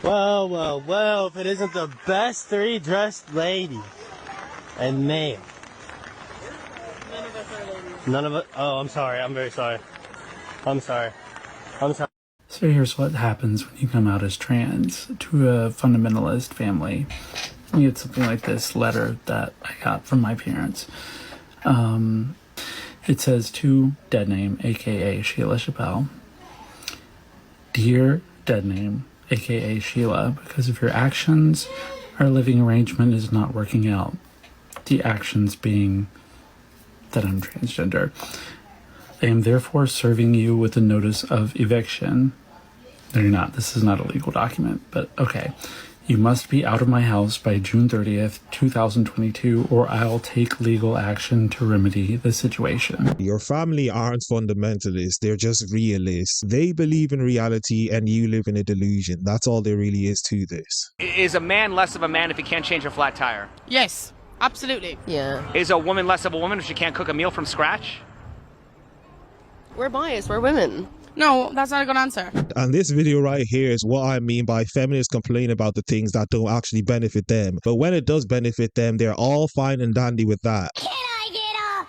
Well, well, well, if it isn't the best three-dressed lady and male. None of us are ladies. None of it? Oh, I'm sorry. I'm very sorry. I'm sorry. I'm sorry. So here's what happens when you come out as trans to a fundamentalist family. You get something like this letter that I got from my parents. It says to dead name, aka Sheila Chappelle. Dear dead name, aka Sheila, because of your actions, our living arrangement is not working out. The actions being that I'm transgender. I am therefore serving you with a notice of eviction. No, you're not. This is not a legal document, but okay. You must be out of my house by June 30th, 2022, or I'll take legal action to remedy the situation. Your family aren't fundamentalists, they're just realists. They believe in reality and you live in a delusion. That's all there really is to this. Is a man less of a man if he can't change a flat tire? Yes, absolutely. Yeah. Is a woman less of a woman if she can't cook a meal from scratch? We're biased. We're women. No, that's not a good answer. And this video right here is what I mean by feminists complain about the things that don't actually benefit them. But when it does benefit them, they're all fine and dandy with that. Can I get a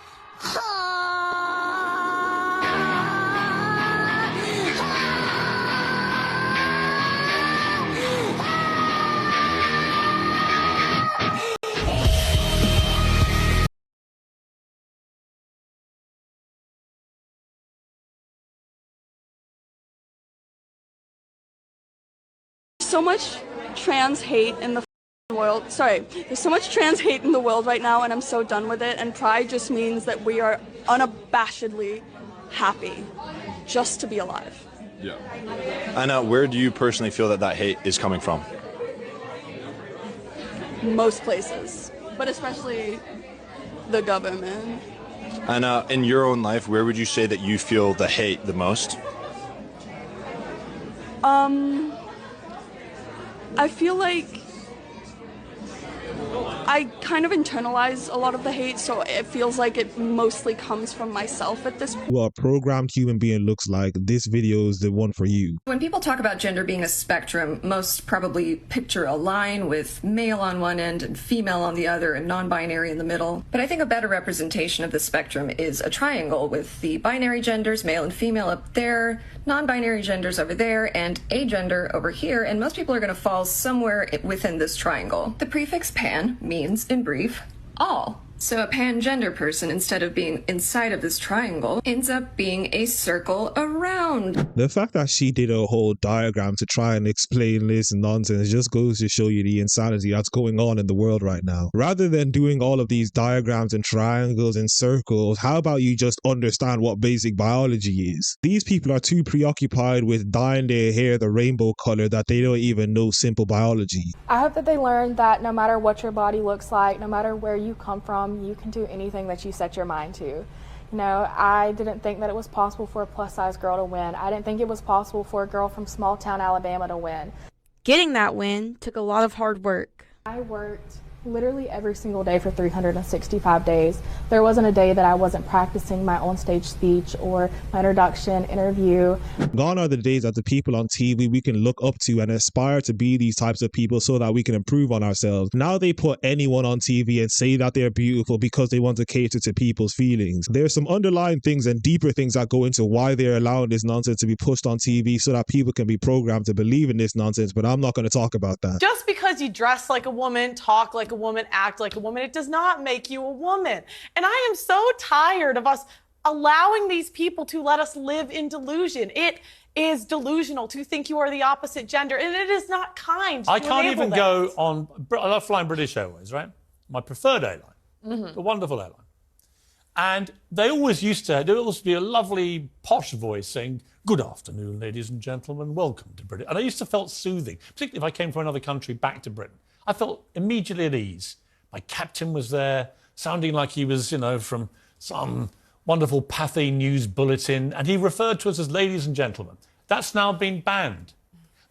So much trans hate in the world. There's so much trans hate in the world right now, and I'm so done with it. And pride just means that we are unabashedly happy just to be alive. Yeah. And where do you personally feel that that hate is coming from? Most places, but especially the government. And in your own life, where would you say that you feel the hate the most? I feel like I kind of internalize a lot of the hate, so it feels like it mostly comes from myself at this point. What a programmed human being looks like, this video is the one for you. When people talk about gender being a spectrum, most probably picture a line with male on one end and female on the other and non-binary in the middle. But I think a better representation of the spectrum is a triangle with the binary genders, male and female up there, non-binary genders over there, and agender over here, and most people are going to fall somewhere within this triangle. The prefix pan means, in brief, all. So a pangender person, instead of being inside of this triangle, ends up being a circle around. The fact that she did a whole diagram to try and explain this nonsense just goes to show you the insanity that's going on in the world right now. Rather than doing all of these diagrams and triangles and circles, how about you just understand what basic biology is? These people are too preoccupied with dyeing their hair the rainbow color that they don't even know simple biology. I hope that they learn that no matter what your body looks like, no matter where you come from, you can do anything that you set your mind to. You know, I didn't think that it was possible for a plus-size girl to win. I didn't think it was possible for a girl from small-town Alabama to win. Getting that win took a lot of hard work. I worked literally every single day for 365 days. There wasn't a day that I wasn't practicing my on-stage speech or my introduction, interview. Gone are the days that the people on TV we can look up to and aspire to be these types of people so that we can improve on ourselves. Now they put anyone on TV and say that they're beautiful because they want to cater to people's feelings. There's some underlying things and deeper things that go into why they're allowing this nonsense to be pushed on TV so that people can be programmed to believe in this nonsense, but I'm not going to talk about that. Just because you dress like a woman, talk like a woman, act like a woman, it does not make you a woman. And I am so tired of us allowing these people to let us live in delusion. It is delusional to think you are the opposite gender, and it is not kind. I can't even go on. I love flying British Airways, right? My preferred airline, a wonderful airline. And they always used to be a lovely posh voice saying, "Good afternoon, ladies and gentlemen, welcome to Britain." And I used to felt soothing, particularly if I came from another country back to Britain. I felt immediately at ease. My captain was there, sounding like he was, from some wonderful Pathy news bulletin, and he referred to us as ladies and gentlemen. That's now been banned.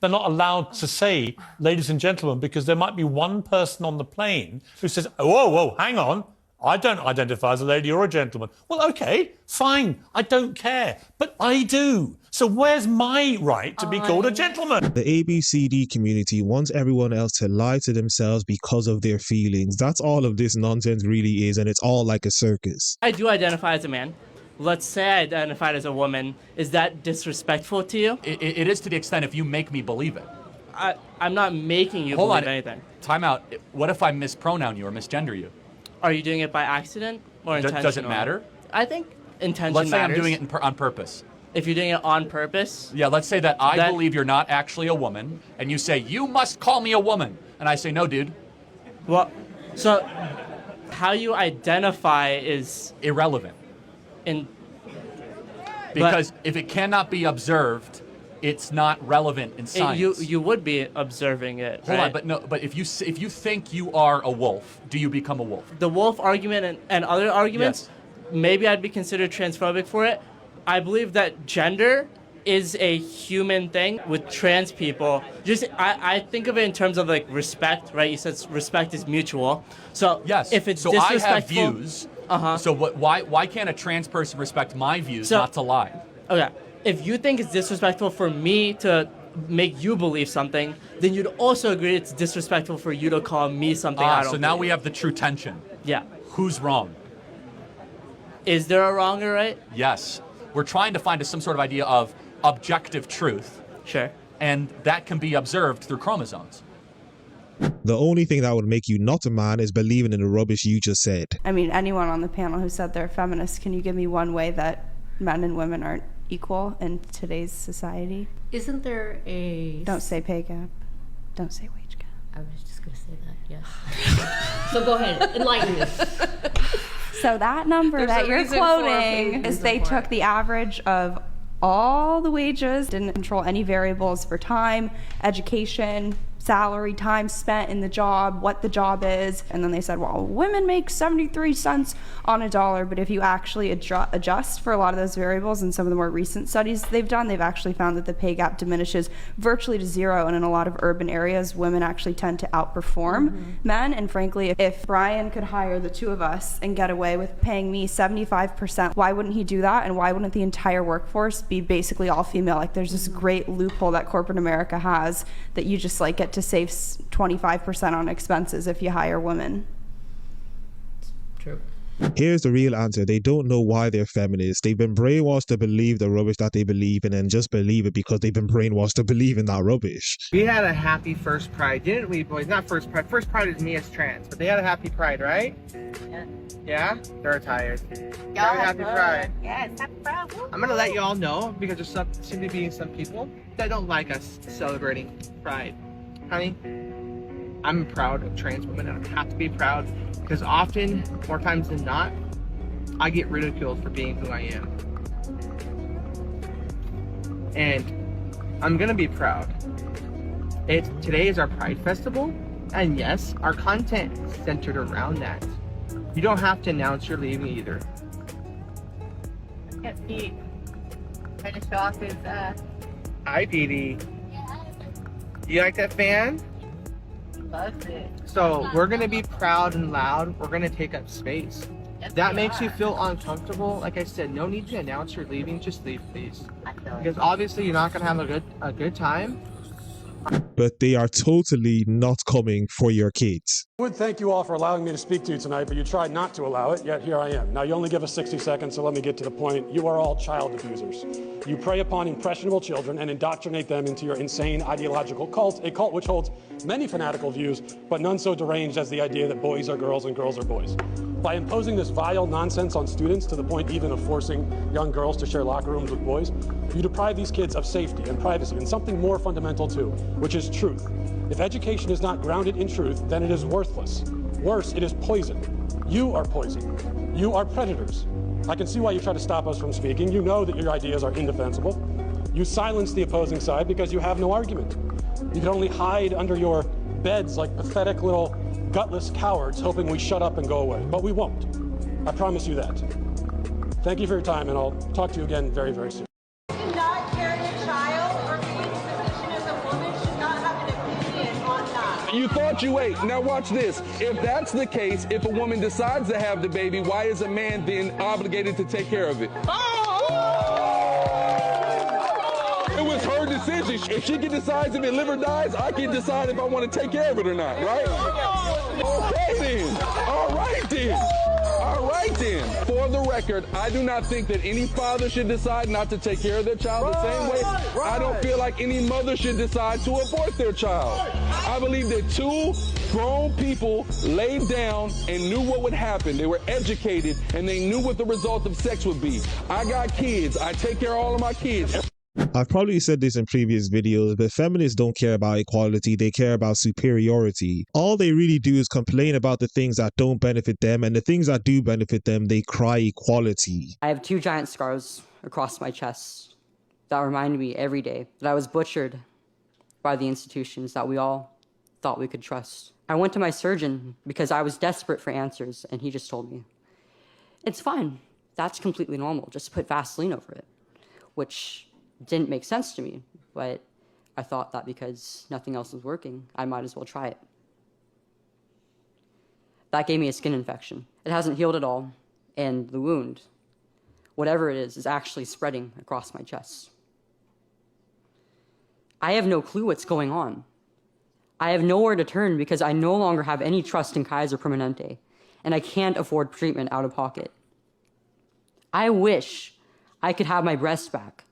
They're not allowed to say ladies and gentlemen because there might be one person on the plane who says, "Oh, whoa, hang on, I don't identify as a lady or a gentleman. Well, okay, fine, I don't care, but I do. So where's my right to be called a gentleman? The ABCD community wants everyone else to lie to themselves because of their feelings. That's all of this nonsense really is, and it's all like a circus. I do identify as a man. Let's say I identified as a woman. Is that disrespectful to you? It is to the extent if you make me believe it. I'm not making you believe anything. Time out. What if I mispronoun you or misgender you? Are you doing it by accident or intentional? Does it matter? I think intention Let's say matters. I'm doing it on purpose. If you're doing it on purpose? Yeah, let's say that I believe you're not actually a woman, and you say, you must call me a woman. And I say, no, dude. Well, so how you identify is irrelevant. Because if it cannot be observed, it's not relevant in science. You would be observing it. Hold right? on, but if you think you are a wolf, do you become a wolf? The wolf argument and other arguments, maybe I'd be considered transphobic for it. I believe that gender is a human thing with trans people. I think of it in terms of like respect, right? You said respect is mutual. So yes, if it's so disrespectful, I have views. So why can't a trans person respect my views, not to lie? Okay. If you think it's disrespectful for me to make you believe something, then you'd also agree it's disrespectful for you to call me something I don't So now believe. we have the true tension. Yeah. Who's wrong? Is there a wrong or right? Yes. We're trying to find some sort of idea of objective truth. Sure. And that can be observed through chromosomes. The only thing that would make you not a man is believing in the rubbish you just said. I mean, anyone on the panel who said they're feminists, can you give me one way that men and women aren't equal in today's society? Isn't there a... Don't say pay gap. Don't say wage gap. I was just going to say that, yes. So go ahead, enlighten me. So that number that you're quoting is they took the average of all the wages, didn't control any variables for time, education, salary, time spent in the job, what the job is, and then they said, well, women make 73 cents on a dollar, but if you actually adjust for a lot of those variables in some of the more recent studies they've done, they've actually found that the pay gap diminishes virtually to zero, and in a lot of urban areas, women actually tend to outperform men, and frankly, if Brian could hire the two of us and get away with paying me 75%, why wouldn't he do that, and why wouldn't the entire workforce be basically all female? Like, there's this great loophole that corporate America has that you just like get to save 25% on expenses if you hire women. True. Here's the real answer. They don't know why they're feminists. They've been brainwashed to believe the rubbish that they believe in and just believe it because they've been brainwashed to believe in that rubbish. We had a happy first Pride, didn't we, boys? Not first Pride. First Pride is me as trans, but they had a happy Pride, right? Yeah. Yeah? They're tired. Very happy Pride. Yes, happy Pride. I'm gonna let you all know, because there's seem to be some people that don't like us celebrating Pride. Honey, I'm proud of trans women, and I have to be proud because often, more times than not, I get ridiculed for being who I am. And I'm gonna be proud. Today is our Pride Festival, and yes, our content is centered around that. You don't have to announce you're leaving either. Yep, Pete. Trying to show off his, Hi, Petey. You like that fan? Loves it. So we're gonna be proud and loud. We're gonna take up space. If that makes you feel uncomfortable, like I said, no need to announce you're leaving. Just leave, please. Because obviously you're not gonna have a good time. But they are totally not coming for your kids. I would thank you all for allowing me to speak to you tonight, but you tried not to allow it, yet here I am. Now, you only give us 60 seconds, so let me get to the point. You are all child abusers. You prey upon impressionable children and indoctrinate them into your insane ideological cult, a cult which holds many fanatical views, but none so deranged as the idea that boys are girls and girls are boys. By imposing this vile nonsense on students to the point even of forcing young girls to share locker rooms with boys, you deprive these kids of safety and privacy and something more fundamental too, which is truth. If education is not grounded in truth, then it is worthless. Worse, it is poison. You are poison. You are predators. I can see why you try to stop us from speaking. You know that your ideas are indefensible. You silence the opposing side because you have no argument. You can only hide under your beds like pathetic little gutless cowards hoping we shut up and go away. But we won't. I promise you that. Thank you for your time, and I'll talk to you again very, very soon. Not carrying a child or being in a position as a woman should not have an opinion on that. You thought you ate. Now watch this. If that's the case, if a woman decides to have the baby, why is a man then obligated to take care of it? It was her decision. If she can decide if it live or dies, I can decide if I want to take care of it or not, right? Okay then. All right then. All right then. For the record, I do not think that any father should decide not to take care of their child the same way I don't feel like any mother should decide to abort their child. I believe that two grown people laid down and knew what would happen. They were educated and they knew what the result of sex would be. I got kids. I take care of all of my kids. I've probably said this in previous videos, but feminists don't care about equality, they care about superiority. All they really do is complain about the things that don't benefit them, and the things that do benefit them, they cry equality. I have 2 giant scars across my chest that remind me every day that I was butchered by the institutions that we all thought we could trust. I went to my surgeon because I was desperate for answers, and he just told me, it's fine, that's completely normal, just put Vaseline over it, which didn't make sense to me, but I thought that because nothing else was working, I might as well try it. That gave me a skin infection. It hasn't healed at all, and the wound, whatever it is actually spreading across my chest. I have no clue what's going on. I have nowhere to turn because I no longer have any trust in Kaiser Permanente, and I can't afford treatment out of pocket. I wish I could have my breast back,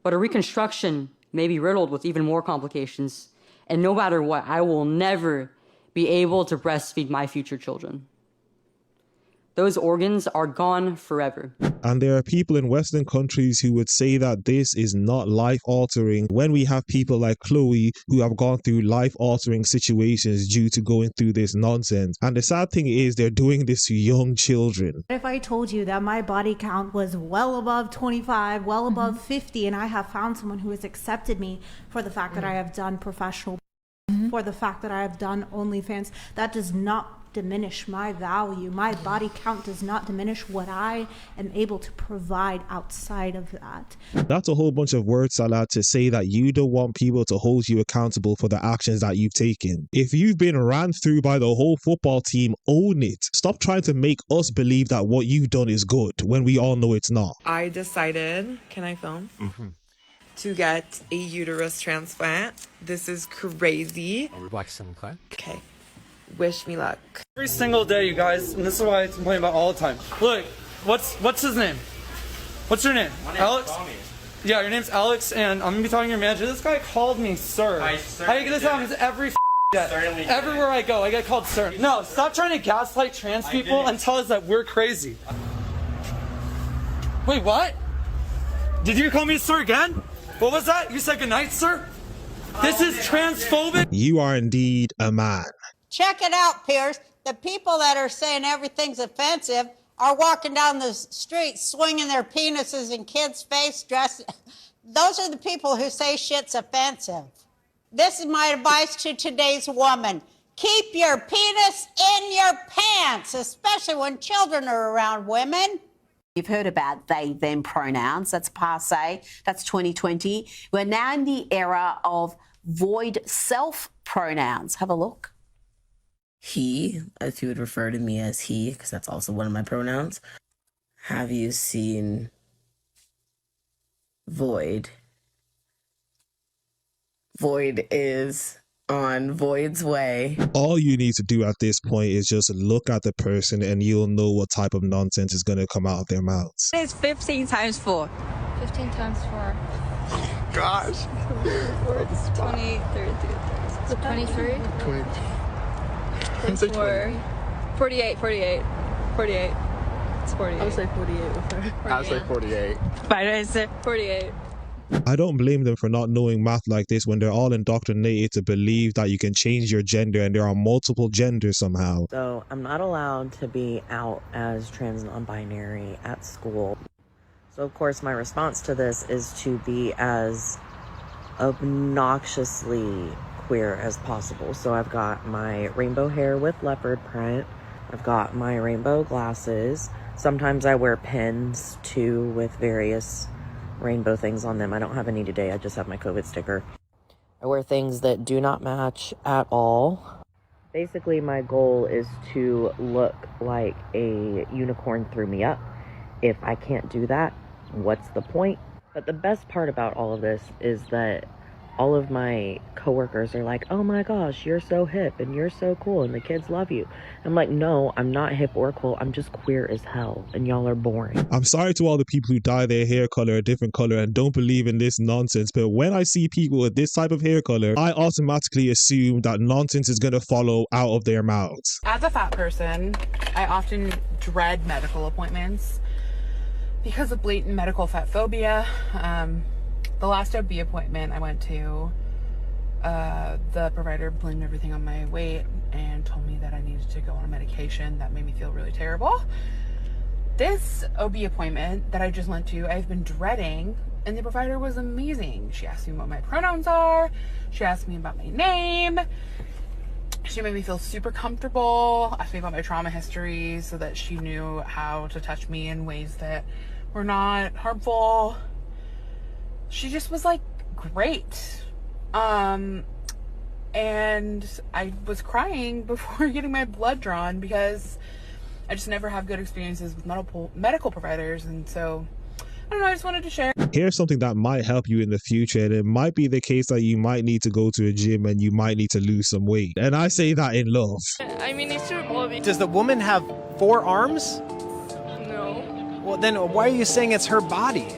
but a reconstruction may be riddled with even more complications, and no matter what, I will never be able to breastfeed my future children. Those organs are gone forever. And there are people in Western countries who would say that this is not life-altering when we have people like Chloe who have gone through life-altering situations due to going through this nonsense. And the sad thing is they're doing this to young children. If I told you that my body count was well above 25, well above 50, and I have found someone who has accepted me for the fact that I have done professional, for the fact that I have done OnlyFans, that does not diminish my value. My body count does not diminish what I am able to provide outside of that. That's a whole bunch of words, Salah, to say that you don't want people to hold you accountable for the actions that you've taken. If you've been ran through by the whole football team, own it. Stop trying to make us believe that what you've done is good when we all know it's not. I decided, can I film? To get a uterus transplant. This is crazy. Okay. Wish me luck. Every single day, you guys, and this is why I complain about all the time. Look, what's his name? What's your name? Alex? Yeah, your name's Alex, and I'm gonna be talking to your manager. This guy called me sir. This happens every day. Everywhere I go, I get called sir. No, stop trying to gaslight trans people and tell us that we're crazy. Wait, what? Did you call me sir again? What was that? You said goodnight, sir? This is transphobic. You are indeed a man. Check it out, Pierce. The people that are saying everything's offensive are walking down the street swinging their penises in kids' face, dressed. Those are the people who say shit's offensive. This is my advice to today's woman. Keep your penis in your pants, especially when children are around women. You've heard about they, them pronouns. That's passe. That's 2020. We're now in the era of void self pronouns. Have a look. He, if you would refer to me as he, because that's also one of my pronouns. Have you seen Void? Void is on Void's way. All you need to do at this point is just look at the person and you'll know what type of nonsense is going to come out of their mouths. It's 15 times 4. 15 times 4. Gosh. 20, 30, 23. 20. 24, 48. It's 48. I would say 48 with her. I would say 48. But I said 48. I don't blame them for not knowing math like this when they're all indoctrinated to believe that you can change your gender and there are multiple genders somehow. So I'm not allowed to be out as trans non-binary at school. So of course my response to this is to be as obnoxiously queer as possible. So I've got my rainbow hair with leopard print. I've got my rainbow glasses. Sometimes I wear pins too with various rainbow things on them. I don't have any today. I just have my COVID sticker. I wear things that do not match at all. Basically, my goal is to look like a unicorn threw me up. If I can't do that, what's the point? But the best part about all of this is that all of my coworkers are like, oh my gosh, you're so hip and you're so cool and the kids love you. I'm like, no, I'm not hip or cool. I'm just queer as hell and y'all are boring. I'm sorry to all the people who dye their hair color a different color and don't believe in this nonsense, but when I see people with this type of hair color, I automatically assume that nonsense is going to follow out of their mouths. As a fat person, I often dread medical appointments because of blatant medical fat phobia. The last OB appointment I went to, the provider blamed everything on my weight and told me that I needed to go on a medication that made me feel really terrible. This OB appointment that I just went to, I've been dreading, and the provider was amazing. She asked me what my pronouns are. She asked me about my name. She made me feel super comfortable, asked me about my trauma history so that she knew how to touch me in ways that were not harmful. She just was like great. And I was crying before getting my blood drawn because I just never have good experiences with medical providers. And so, I don't know, I just wanted to share. Here's something that might help you in the future, and it might be the case that you might need to go to a gym and you might need to lose some weight. And I say that in love. I mean, it's true, Bobby. Does the woman have 4 arms? No. Well, then why are you saying it's her body?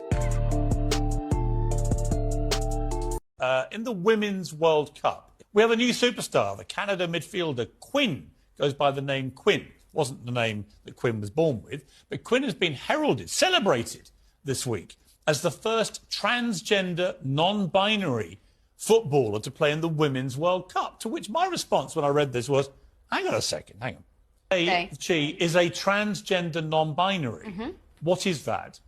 In the Women's World Cup, we have a new superstar. The Canada midfielder Quinn goes by the name Quinn. Wasn't the name that Quinn was born with, but Quinn has been heralded, celebrated this week as the first transgender, non-binary footballer to play in the Women's World Cup. To which my response when I read this was, hang on a second, hang on. Okay. She is a transgender non-binary. Mm-hmm. What is that?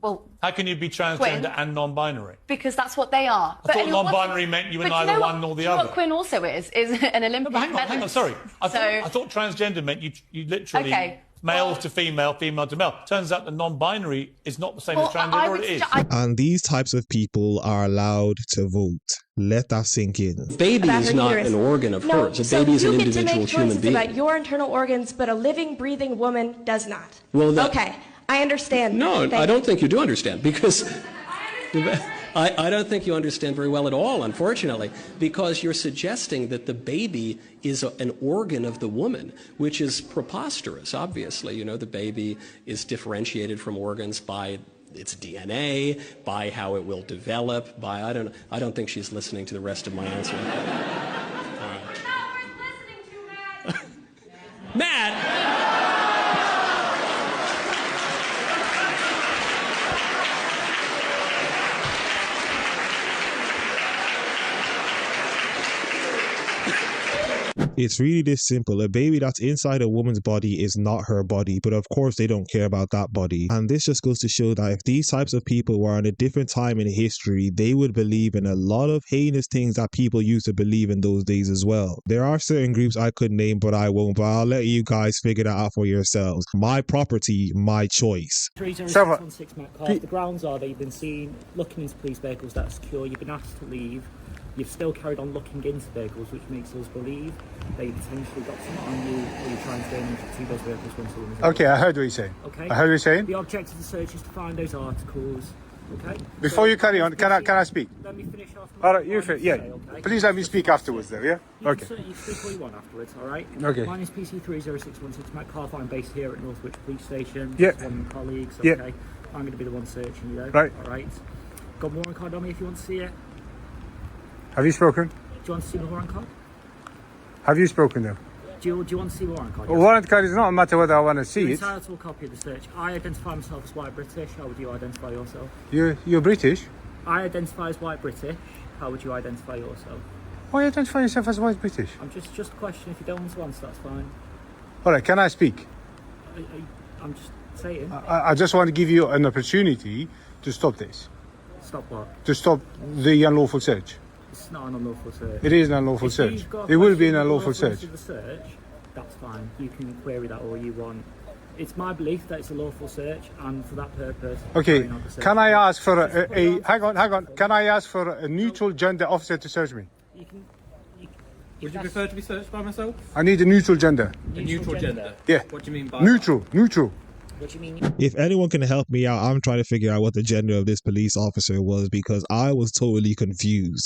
Well, how can you be transgender Quinn, and non-binary? because that's what they are. I thought non-binary meant you were neither one nor the other. What Quinn also is an Olympic medalist. Hang on, sorry. I thought transgender meant you literally male to female, female to male. Turns out the non-binary is not the same as transgender, or it is. And these types of people are allowed to vote. Let that sink in. Baby is not an organ of hers. A baby is an individual human being. About your internal organs, but a living, breathing woman does not. Well, okay, I understand. No, I don't think you do understand, because I don't think you understand very well at all, unfortunately, because you're suggesting that the baby is an organ of the woman, which is preposterous, obviously. You know, the baby is differentiated from organs by its DNA, by how it will develop, by, I don't think she's listening to the rest of my answer. Matt! It's really this simple. A baby that's inside a woman's body is not her body, but of course they don't care about that body. And this just goes to show that if these types of people were in a different time in history, they would believe in a lot of heinous things that people used to believe in those days as well. There are certain groups I could name, but I won't, but I'll let you guys figure that out for yourselves. My property, my choice. 3016 Matt Carr. The grounds are that you've been seen looking into police vehicles that are secure, you've been asked to leave. You've still carried on looking into vehicles, which makes us believe they potentially got something on you, or you're trying to get into those vehicles when someone is Okay, I heard what you're saying. Okay. I heard what you're saying. The object of the search is to find those articles. Okay. Before you carry on, can I speak? Let me finish off. All right, Please let me speak afterwards, though. Yeah. Okay. You can speak all you want afterwards. All right. Okay. Mine is PC30616 Matt Carr. I'm based here at Northwich Police Station. Yeah. One of my colleagues. Yeah. Okay. I'm going to be the one searching you, though. Right. All right. Got a warrant card on me if you want to see it. Have you spoken? Do you want to see the warrant card? Have you spoken, though? Do you want to see the warrant card? A warrant card is not a matter whether I want to see You're it. entitled to a copy of the search. I identify myself as white British. How would you identify yourself? You're British? I identify as white British. How would you identify yourself? Why you identify yourself as white British? I'm just a question. If you don't want to answer, that's fine. All right, can I speak? I'm just saying. I just want to give you an opportunity to stop this. Stop what? To stop the unlawful search. It's not an unlawful search. It is an unlawful search. It will be an unlawful search. The search, that's fine. You can query that all you want. It's my belief that it's a lawful search, and for that purpose. Okay. Can I ask for hang on? Can I ask for a neutral gender officer to search me? Would you prefer to be searched by myself? I need a neutral gender. A neutral gender? Yeah. What do you mean by Neutral. Neutral. What do you mean? If anyone can help me out, I'm trying to figure out what the gender of this police officer was because I was totally confused.